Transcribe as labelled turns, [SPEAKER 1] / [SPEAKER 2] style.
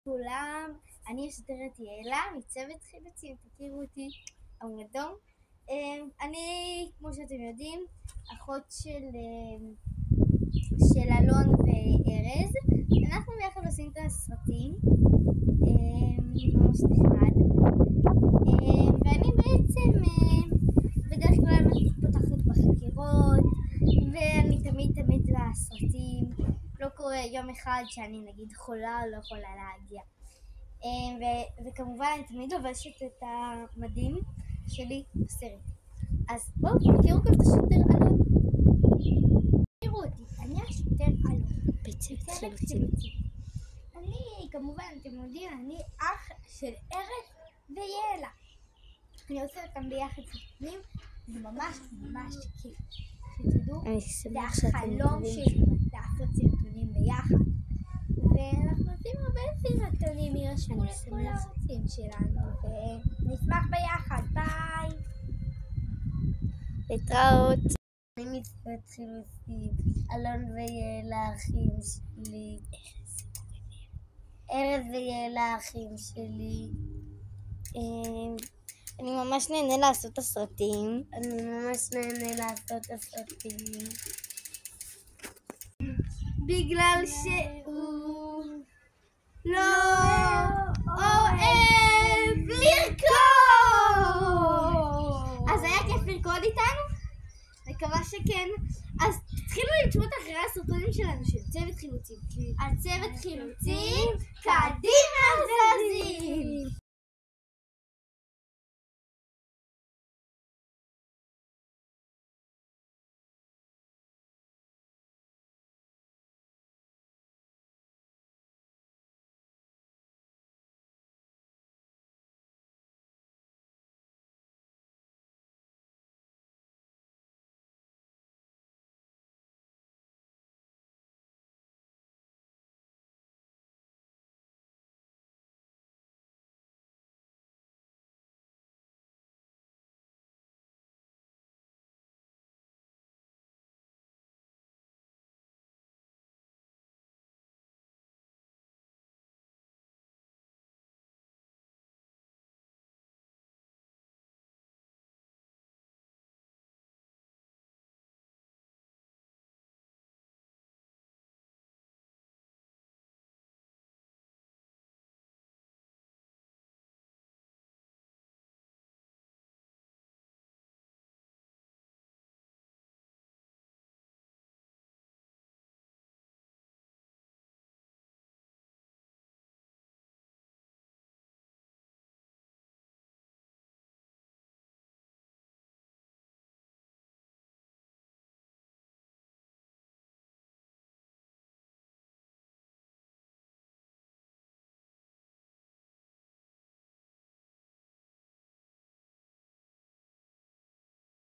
[SPEAKER 1] כולם, אני השוטרת יעלה מצוות חילוצים, תכירו אותי, אדום. אני, כמו שאתם יודעים, אחות של אלון וארז. אנחנו ביחד עושים את הסרטים, ממש נחמד. ואני בעצם בדרך כלל פותחת בחקירות, ואני תמיד בסרטים. לא קורה יום אחד שאני נגיד חולה או לא יכולה להגיע. וכמובן אני תמיד לובשת את המדים שלי בסרט. אז בואו תכירו גם את השוטר אלון. תכירו אותי, אני השוטר אלון. בצוות חילוצים. אני כמובן, אתם יודעים, אני אח של ארז ויעלה. אני עושה אותם ביחד סרטונים, זה ממש כיף. שתדעו, זה החלום שלי לעשות סרטונים ביחד. ואנחנו עושים הרבה סרטונים, ירשמו לכל הערוצים שלנו, ונשמח ביחד, ביי! להתראות. אני מצוות חילוצים, אלון ויעלה האחים שלי, ארז ויעלה האחים שלי. אני ממש נהנה לעשות את הסרטים. בגלל שהוא לא אוהב לרקוד. אז היה כיף לרקוד איתנו? מקווה שכן. אז תתחילו לרשום אחרי הסרטונים שלנו של צוות חילוצים. הצוות חילוצים,